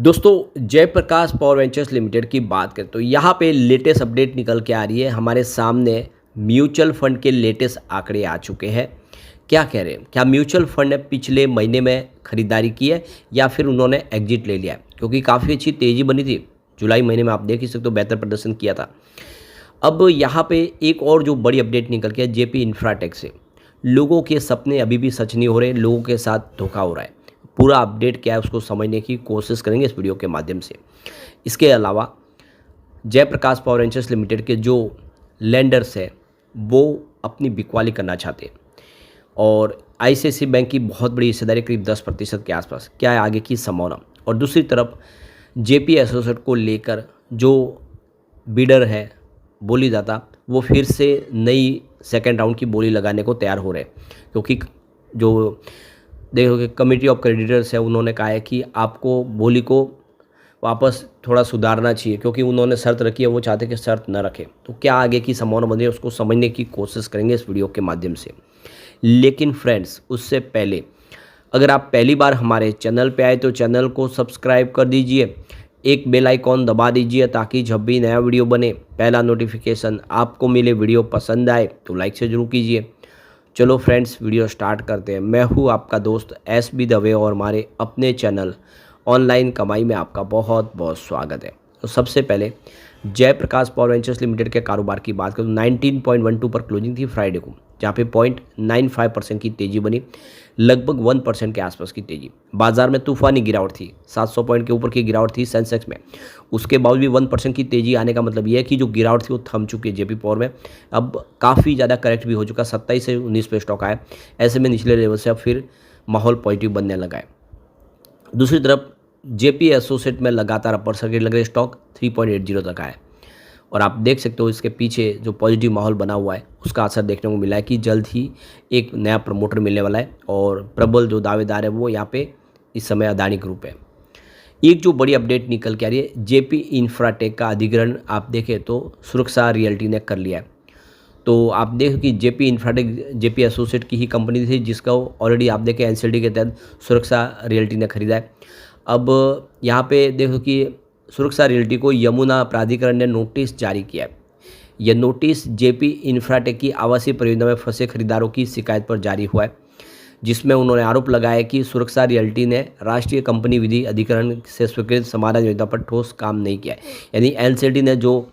दोस्तों Jayaprakash power ventures limited की बात करें तो यहाँ पे लेटेस्ट अपडेट निकल के आ रही है। हमारे सामने म्यूचुअल फंड के लेटेस्ट आंकड़े आ चुके हैं। क्या कह रहे हैं, क्या म्यूचुअल फंड ने पिछले महीने में खरीदारी की है या फिर उन्होंने एग्जिट ले लिया है? क्योंकि काफ़ी अच्छी तेज़ी बनी थी जुलाई महीने में, आप देख ही सकते हो, बेहतर प्रदर्शन किया था। अब यहाँ पे एक और जो बड़ी अपडेट निकल के है जेपी इंफ्राटेक से, लोगों के सपने अभी भी सच नहीं हो रहे, लोगों के साथ धोखा हो रहा है। पूरा अपडेट क्या है उसको समझने की कोशिश करेंगे इस वीडियो के माध्यम से। इसके अलावा जयप्रकाश पावर वेंचर्स लिमिटेड के जो लेंडर्स है वो अपनी बिकवाली करना चाहते हैं और आईसीआईसीआई बैंक की बहुत बड़ी हिस्सेदारी करीब 10% के आसपास, क्या है आगे की संभावना। और दूसरी तरफ जेपी एसोसिएट को लेकर जो बिडर है, बोलीदाता, वो फिर से नई सेकेंड राउंड की बोली लगाने को तैयार हो रहे हैं। क्योंकि जो देखोगे कमेटी ऑफ क्रेडिटर्स है, उन्होंने कहा है कि आपको बोली को वापस थोड़ा सुधारना चाहिए, क्योंकि उन्होंने शर्त रखी है, वो चाहते कि शर्त न रखें। तो क्या आगे की संभावना बन रही है उसको समझने की कोशिश करेंगे इस वीडियो के माध्यम से। लेकिन फ्रेंड्स, उससे पहले अगर आप पहली बार हमारे चैनल पे आए तो चैनल को सब्सक्राइब कर दीजिए, एक बेल आइकॉन दबा दीजिए ताकि जब भी नया वीडियो बने पहला नोटिफिकेशन आपको मिले। वीडियो पसंद आए तो लाइक से जरूर कीजिए। चलो फ्रेंड्स, वीडियो स्टार्ट करते हैं। मैं हूँ आपका दोस्त SB दवे और हमारे अपने चैनल ऑनलाइन कमाई में आपका बहुत बहुत स्वागत है। तो सबसे पहले जयप्रकाश पावर वेंचर्स लिमिटेड के कारोबार की बात करूँ, 19.12 पर क्लोजिंग थी फ्राइडे को, जहाँ पे 0.95% की तेज़ी बनी, लगभग 1% के आसपास की तेज़ी। बाजार में तूफानी गिरावट थी, 700 पॉइंट के ऊपर की गिरावट थी सेंसेक्स में। उसके बावजूद भी 1% की तेज़ी आने का मतलब यह है कि जो गिरावट थी वो थम चुकी है जेपी पावर में। अब काफ़ी ज़्यादा करेक्ट भी हो चुका, 27 से 19 पे स्टॉक आया। ऐसे में निचले लेवल से अब फिर माहौल पॉजिटिव बनने लगा है। दूसरी तरफ जेपी एसोसिएट में लगातार अपर सर्किट लग रहे, स्टॉक 3.80 तक आया और आप देख सकते हो इसके पीछे जो पॉजिटिव माहौल बना हुआ है उसका असर देखने को मिला है कि जल्द ही एक नया प्रमोटर मिलने वाला है और प्रबल जो दावेदार है वो यहाँ पे इस समय अदानी ग्रुप है। एक जो बड़ी अपडेट निकल के आ रही है, जेपी इंफ्राटेक का अधिग्रहण आप देखें तो सुरक्षा रियल्टी ने कर लिया है। तो आप देखो कि जेपी इंफ्राटेक जेपी एसोसिएट की ही कंपनी थी जिसका ऑलरेडी आप देखें एनसीडी के तहत सुरक्षा रियल्टी ने खरीदा है। अब यहाँ पे देखो कि सुरक्षा रियल्टी को यमुना प्राधिकरण ने नोटिस जारी किया है। यह नोटिस जेपी इंफ्राटेक की आवासीय परियोजना में फंसे खरीदारों की शिकायत पर जारी हुआ है, जिसमें उन्होंने आरोप लगाया कि सुरक्षा रियल्टी ने राष्ट्रीय कंपनी विधि अधिकरण से स्वीकृत समाधान योजना पर ठोस काम नहीं किया है। यानी एनसीडी ने जो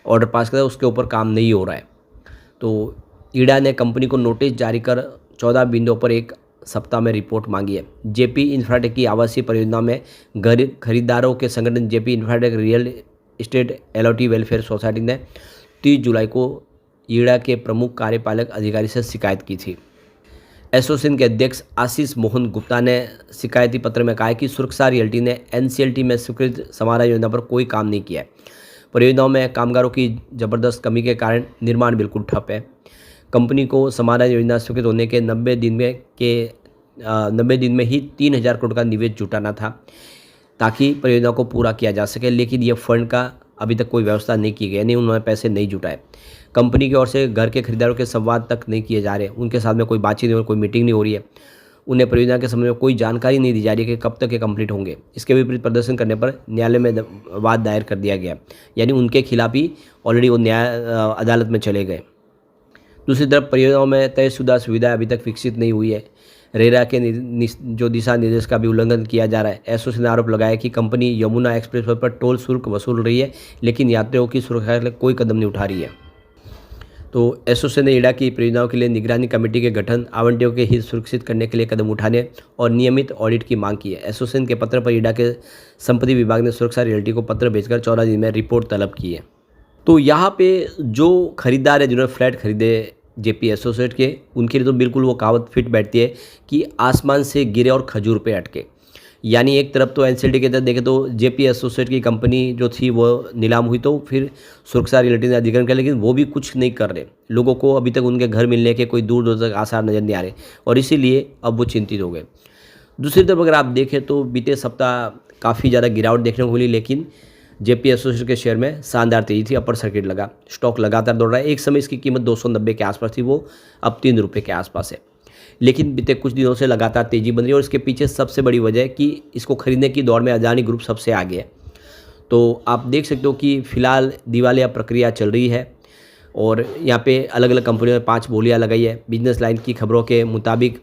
ऑर्डर पास किया उसके ऊपर काम नहीं हो रहा है। तो ईडा ने कंपनी को नोटिस जारी कर 14 बिंदुओं पर एक सप्ताह में रिपोर्ट मांगी है। जेपी इंफ्राटेक की आवासीय परियोजना में खरीदारों के संगठन JP Infratech real estate LOT welfare society ने 30 जुलाई को ईडा के प्रमुख कार्यपालक अधिकारी से शिकायत की थी। एसोसिएशन के अध्यक्ष आशीष मोहन गुप्ता ने शिकायती पत्र में कहा है कि सुरक्षा रियल्टी ने एनसीएलटी में स्वीकृत समाधान योजना पर कोई काम नहीं किया है। परियोजनाओं में कामगारों की जबरदस्त कमी के कारण निर्माण बिल्कुल ठप है। कंपनी को समाधान योजना स्वीकृत होने के 90 दिन में ही 3000 करोड़ का निवेश जुटाना था ताकि परियोजना को पूरा किया जा सके, लेकिन ये फंड का अभी तक कोई व्यवस्था नहीं की गई, यानी उन्होंने पैसे नहीं जुटाए। कंपनी की ओर से घर के खरीदारों के संवाद तक नहीं किए जा रहे, उनके साथ में कोई बातचीत नहीं हो रही, कोई मीटिंग नहीं हो रही है। उन्हें परियोजना के संबंध में कोई जानकारी नहीं दी जा रही है कि कब तक ये कंप्लीट होंगे। इसके विपरीत प्रदर्शन करने पर न्यायालय में वाद दायर कर दिया गया, यानी उनके खिलाफ ही ऑलरेडी वो न्याय अदालत में चले गए। दूसरी तरफ परियोजनाओं में तयशुदा सुविधा अभी तक विकसित नहीं हुई है। रेरा के जो दिशा निर्देश का भी उल्लंघन किया जा रहा है। एसोसिएशन ने आरोप लगाया कि कंपनी यमुना एक्सप्रेसवे पर टोल शुल्क वसूल रही है, लेकिन यात्रियों की सुरक्षा के लिए कोई कदम नहीं उठा रही है। तो एसोसिएशन ने ईडा की परियोजनाओं के लिए निगरानी कमेटी के गठन, आवंटियों के हित सुरक्षित करने के लिए कदम उठाने और नियमित ऑडिट की मांग की है। एसोसिएशन के पत्र पर ईडा के संपत्ति विभाग ने सुरक्षा रियल्टी को पत्र भेजकर 14 दिन में रिपोर्ट तलब की है। तो यहाँ पे जो खरीदार है जिन्होंने फ्लैट खरीदे जेपी एसोसिएट के, उनके लिए तो बिल्कुल वो कहावत फिट बैठती है कि आसमान से गिरे और खजूर पे अटके। यानी एक तरफ तो एनसीडी के तहत देखें तो जेपी एसोसिएट की कंपनी जो थी वो नीलाम हुई, तो फिर सुरक्षा रियल्टी ने अधिग्रहण किया, लेकिन वो भी कुछ नहीं कर रहे। लोगों को अभी तक उनके घर मिलने के कोई दूर दूर तक आसार नज़र नहीं आ रहे और इसीलिए अब वो चिंतित हो गए। दूसरी तरफ अगर आप देखें तो बीते सप्ताह काफ़ी ज़्यादा गिरावट देखने को मिली, लेकिन जेपी एसोसिएट के शेयर में शानदार तेजी थी, अपर सर्किट लगा, स्टॉक लगातार दौड़ रहा है। एक समय इसकी कीमत 290 के आसपास थी, वो अब 3 रुपये के आसपास है। लेकिन बीते कुछ दिनों से लगातार तेज़ी बन रही है और इसके पीछे सबसे बड़ी वजह है कि इसको खरीदने की दौड़ में अदानी ग्रुप सबसे आगे है। तो आप देख सकते हो कि फ़िलहाल दिवालिया प्रक्रिया चल रही है और यहाँ पे अलग अलग कंपनियों ने 5 बोलियां लगाई है। बिजनेस लाइन की खबरों के मुताबिक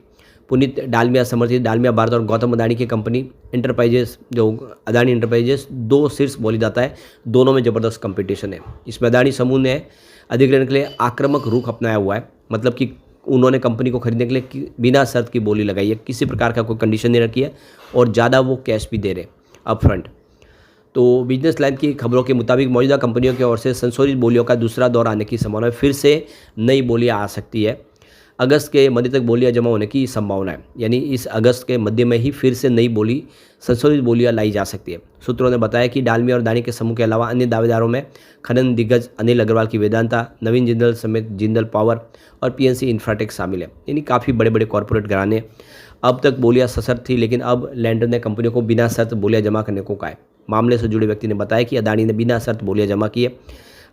पुनीत डालमिया समर्थित डालमिया भारत और गौतम अदानी की कंपनी इंटरप्राइजेस, जो अदानी इंटरप्राइजेस 2 शीर्ष बोलीदाता है, दोनों में ज़बरदस्त कंपटीशन है। इसमें अदानी समूह ने अधिग्रहण के लिए आक्रामक रुख अपनाया हुआ है, मतलब कि उन्होंने कंपनी को खरीदने के लिए बिना शर्त की बोली लगाई है, किसी प्रकार का कोई कंडीशन नहीं रखी है और ज़्यादा वो कैश भी दे रहे अपफ्रंट। तो बिजनेस लाइन की खबरों के मुताबिक मौजूदा कंपनियों की ओर से संशोधित बोलियों का दूसरा दौर आने की संभावना है। फिर से नई बोलियां आ सकती है। अगस्त के मध्य तक बोलियां जमा होने की संभावना है, यानी इस अगस्त के मध्य में ही फिर से नई बोली, संशोधित बोलियां लाई जा सकती है। सूत्रों ने बताया कि डालमिया और अदानी के समूह के अलावा अन्य दावेदारों में खनन दिग्गज अनिल अग्रवाल की वेदांता, नवीन जिंदल समेत जिंदल पावर और पीएनसी इंफ्राटेक शामिल है, यानी काफ़ी बड़े बड़े कॉरपोरेट घराने। अब तक बोलियां सशर्त थी, लेकिन अब लैंडर ने कंपनियों को बिना शर्त बोलियां जमा करने को कहा है। मामले से जुड़े व्यक्ति ने बताया कि अदानी ने बिना शर्त बोलियां जमा की है।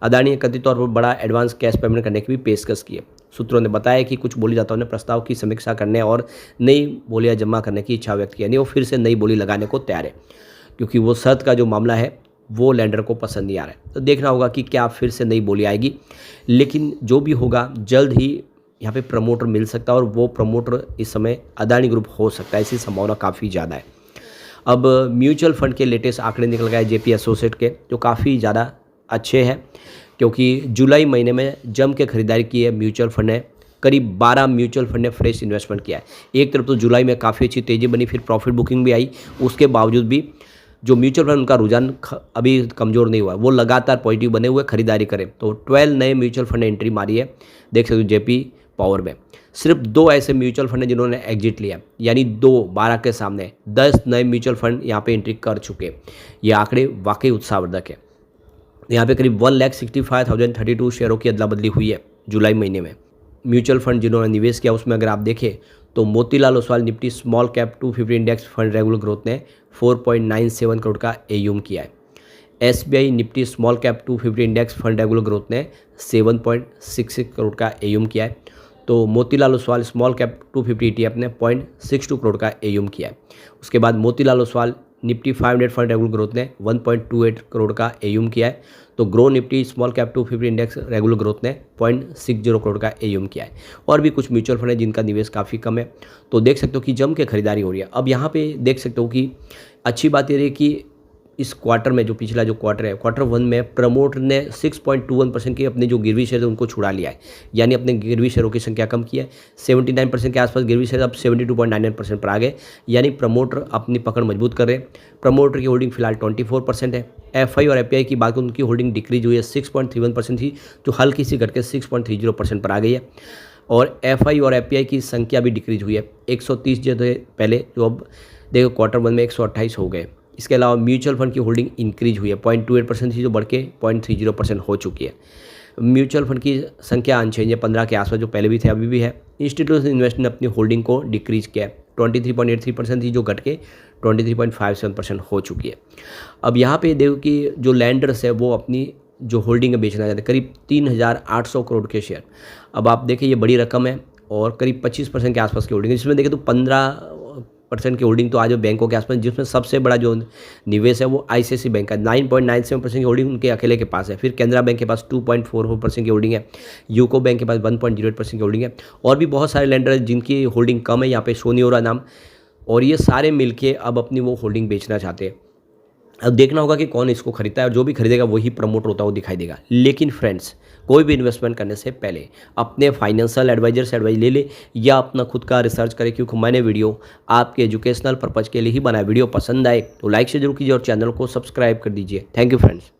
अदानी ने कथित तौर पर बड़ा एडवांस कैश पेमेंट करने की भी पेशकश की है। सूत्रों ने बताया कि कुछ बोलीदाताओं ने प्रस्ताव की समीक्षा करने और नई बोलियां जमा करने की इच्छा व्यक्त की, यानी वो फिर से नई बोली लगाने को तैयार है, क्योंकि वो शर्त का जो मामला है वो लैंडर को पसंद नहीं आ रहा है। तो देखना होगा कि क्या फिर से नई बोली आएगी, लेकिन जो भी होगा जल्द ही यहाँ पे प्रमोटर मिल सकता है और वो प्रमोटर इस समय अदानी ग्रुप हो सकता है, ऐसी संभावना काफ़ी ज़्यादा है। अब म्यूचुअल फंड के लेटेस्ट आंकड़े निकल गए जेपी एसोसिएट के, जो काफ़ी ज़्यादा अच्छे हैं, क्योंकि जुलाई महीने में जम के खरीदारी की है म्यूचुअल फंड ने। करीब 12 म्यूचुअल फंड ने फ्रेश इन्वेस्टमेंट किया है। एक तरफ तो जुलाई में काफ़ी अच्छी तेज़ी बनी, फिर प्रॉफिट बुकिंग भी आई, उसके बावजूद भी जो म्यूचुअल फंड उनका रुझान अभी कमज़ोर नहीं हुआ, वो लगातार पॉजिटिव बने हुए खरीदारी करें। तो 12 नए म्यूचुअल फंड ने एंट्री मारी है, देख सकते हो जेपी पावर में। सिर्फ 2 ऐसे म्यूचुअल फंड हैं जिन्होंने एग्जिट लिया, यानी 2-12 के सामने 10 नए म्यूचुअल फंड यहाँ पे एंट्री कर चुके। ये आंकड़े वाकई उत्साहवर्धक है। यहाँ पे करीब 1,65,032 शेयरों की अदला बदली हुई है जुलाई महीने में। म्यूचुअल फंड जिन्होंने निवेश किया उसमें अगर आप देखें तो Motilal Oswal Nifty small cap 250 index fund regular growth ने 4.97 करोड़ का एयूम किया है। SBI Nifty small cap 250 index fund regular growth ने 7.66 करोड़ का एयूम किया है। तो Motilal Oswal small cap 250 ETF ने 0.62 करोड़ का एयूम किया है। उसके बाद Motilal Oswal Nifty 500 fund regular growth ने 1.28 करोड़ का एयूम किया है। तो grow Nifty small cap 250 index regular growth ने 0.60 करोड़ का एयूम किया है। और भी कुछ म्यूचुअल फंड है जिनका निवेश काफ़ी कम है। तो देख सकते हो कि जम के खरीदारी हो रही है। अब यहाँ पे देख सकते हो कि अच्छी बात ये रही कि इस क्वार्टर में, जो पिछला जो क्वार्टर है, क्वार्टर 1 में प्रमोटर ने 6.21% के अपने जो गिरवी शेयर उनको छुड़ा लिया है, यानी अपने गिरवी शेयरों की संख्या कम की है। 79% के आसपास गिरवी शेयर अब 72.99% पर आ गए, यानी प्रमोटर अपनी पकड़ मजबूत कर रहे हैं। प्रमोटर की होल्डिंग फिलहाल 24% है। एफआई और एपीआई की बात, उनकी होल्डिंग डिक्रीज हुई है, 6.31% थी जो हल्की सी घट के 6.30% पर आ गई है। और एफआई और एपीआई की संख्या भी डिक्रीज हुई है, 130 जो थे पहले, जो अब देखो क्वार्टर 1 में 128 हो गए। इसके अलावा म्यूचुअल फंड की होल्डिंग इंक्रीज हुई है, 0.28% थी जो बढ़ के 0.30% हो चुकी है। म्यूचुअल फंड की संख्या अनचेंज है, 15 के आसपास जो पहले भी थे अभी भी है। इंस्टीट्यूशनल इन्वेस्टर ने अपनी होल्डिंग को डिक्रीज किया है, 23.83% थी जो घट के 23.57% हो चुकी है। अब यहाँ पे देखो कि जो लैंडर्स है वो अपनी जो होल्डिंग है बेचना चाहते हैं, करीब 3,800 करोड़ के शेयर। अब आप देखें ये बड़ी रकम है और करीब 25% के आसपास की होल्डिंग है। जिसमें देखें तो 15% की होल्डिंग तो आज बैंकों के आसपास, जिसमें सबसे बड़ा जो निवेश है वो आईसीआईसी बैंक का 9.97% की होल्डिंग उनके अकेले के पास है। फिर कैनरा बैंक के पास 2.44% की होल्डिंग है। यूको बैंक के पास 1.08% की होल्डिंग है। और भी बहुत सारे लैंडर हैं जिनकी होल्डिंग कम है, यहाँ पे शो नहीं हो रहा नाम, और ये सारे मिलके अब अपनी वो होल्डिंग बेचना चाहते हैं। अब देखना होगा कि कौन इसको खरीदता है, और जो भी खरीदेगा वही प्रमोटर होता है, वो दिखाई देगा। लेकिन फ्रेंड्स, कोई भी इन्वेस्टमेंट करने से पहले अपने फाइनेंशियल एडवाइजर से एडवाइस ले ले या अपना खुद का रिसर्च करें, क्योंकि मैंने वीडियो आपके एजुकेशनल पर्पज़ के लिए ही बनाया। वीडियो पसंद आए तो लाइक से जरूर कीजिए और चैनल को सब्सक्राइब कर दीजिए। Thank you friends.